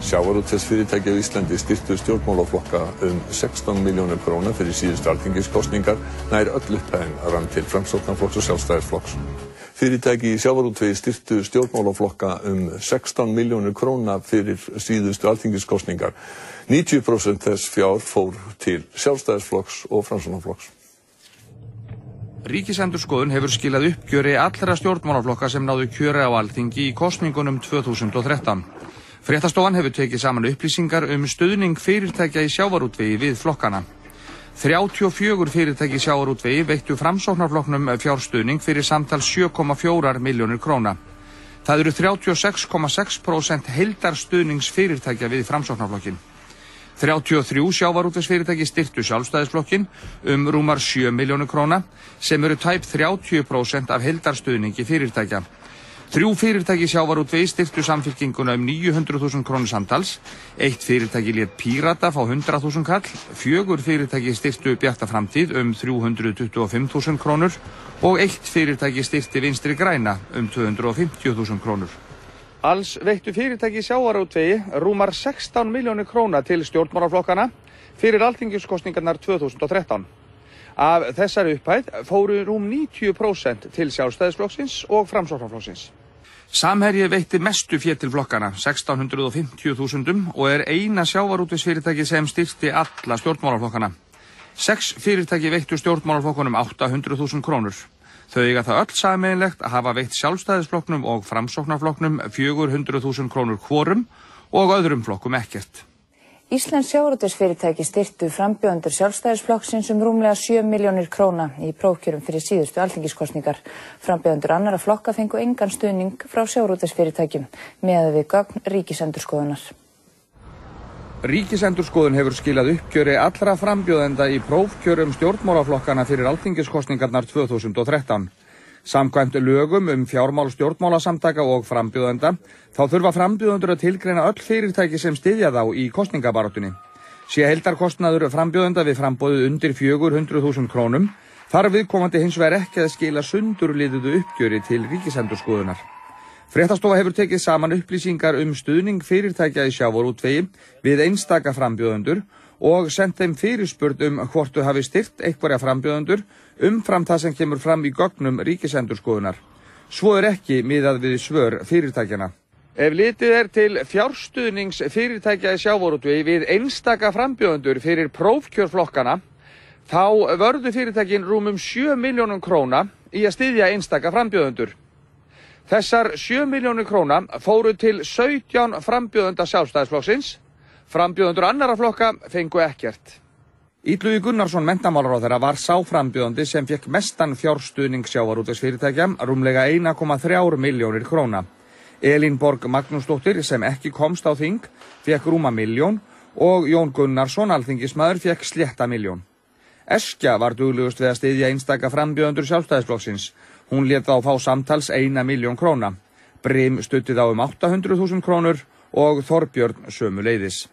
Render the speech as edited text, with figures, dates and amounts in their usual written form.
Sjávarútvegsfyrirtæki á Íslandi styrktu stjórnmálaflokka 16 milljónir króna fyrir síðustu alþingiskosningar, nær öll upphæðin rann til Framsóknarflokks og Sjálfstæðisflokks. Fyrirtæki í sjávarútvegi styrktu stjórnmálaflokka 16 milljónir króna fyrir síðustu alþingiskosningar. 90% þess fjár fór til Sjálfstæðisflokks og Framsóknarflokks. Ríkisendurskoðun hefur skilað uppgjöri allra stjórnmálaflokka sem náðu kjöri á Alþingi í kosningunum 2013. Fréttastofan hefur tekið saman upplýsingar stuðning fyrirtækja í sjávarútvegi við flokkana. 34 fyrirtæki í sjávarútvegi veittu Framsóknarflokknum fjárstuðning fyrir samtals 7,4 milljónir króna. Það eru 36,6% heildarstuðnings fyrirtækja við Framsóknarflokkin. 33 sjávarútvegsfyrirtæki styrktu Sjálfstæðisflokkinn rúmar 7 milljónir króna, sem eru tæp 30% af heildarstuðningi fyrirtækja. 3 fyrirtæki í sjávarútvegi styrktu Samfylkinguna 900.000 krónur samtals, 1 fyrirtæki lét Pírata fá 100.000 kall, 4 fyrirtæki styrktu Bjarta framtíð 325.000 krónur og 1 fyrirtæki styrkti Vinstri græna 250.000 krónur. Alls veittu fyrirtæki í sjávarútvegi rúmar 16 milljónir króna til stjórnmálaflokkana fyrir alþingiskosningarnar 2013. Af þessari upphæð fóru rúm 90% til Sjálfstæðisflokksins og Framsóknarflokksins. Samherji veitti mestu fé til flokkana, 1650.000 og eina sjávarútvegsfyrirtæki sem styrkti alla stjórnmálaflokkana. 6 fyrirtæki veittu stjórnmálaflokkunum 800.000 krónur. Þau eiga það öll sameiginlegt að hafa veitt Sjálfstæðisflokknum og Framsóknarflokknum 400.000 krónur hvorum og öðrum flokkum ekkert. Íslensk sjávarútvegsfyrirtæki styrktu frambjóðendur Sjálfstæðisflokksins rúmlega 7 milljónir króna í prófkjörum fyrir síðustu alþingiskosningar. Frambjóðendur annarra flokka fengu engan stuðning frá sjávarútvegsfyrirtækjum miðað við gögn Ríkisendurskoðunar. Ríkisendurskoðun hefur skilað uppgjöri allra frambjóðenda í prófkjörum stjórnmálaflokkana fyrir alþingiskosningarnar 2013. Samkvæmt lögum fjármál stjórnmálasamtaka og frambjóðenda þá þurfa frambjóðendur að tilgreina öll fyrirtæki sem styðja þá í kosningabaráttunni. Sé heildarkostnaður frambjóðenda við framboðið undir 400.000 krónum þarf viðkomandi hins vegar ekki að skila sundurliðuðu uppgjöri til Ríkisendurskoðunar. Fréttastofa hefur tekið saman upplýsingar stuðning fyrirtækja í sjávarútvegi við einstaka frambjóðendur og sent þeim fyrirspurn hvort þau hafi styrkt einhverja frambjóðendur umfram það sem kemur fram í gögnum Ríkisendurskoðunar. Svo ekki miðað við svör fyrirtækjana. Ef litið til fjárstuðnings fyrirtækja í sjávarútvegi við einstaka frambjóðendur fyrir prófkjörflokkana, þá vörðu fyrirtækin rúmum 7 milljónum króna í að styðja einstaka frambjóðendur. Þessar 7 milljónir króna fóru til 17 frambjóðenda Sjálfstæðisflokksins. Frambjóðendur annarra flokka fengu ekkert. Illugi Gunnarsson menntamálaráðherra var sá frambjóðandi sem fékk mestan fjárstuðning sjávarútvegsfyrirtækja, rúmlega 1,3 milljónir króna. Elín Borg Magnúsdóttir, sem ekki komst á þing, fékk rúma 1 milljón og Jón Gunnarsson, alþingismaður, fékk slétta 1 milljón. Eskja var duglegust við að styðja einstaka frambjóðendur Sjálfstæðisflokksins. Hún lét þá fá samtals 1 milljón króna. Brim studdi þá 800.000 krónur og Þorbjörn sömuleiðis.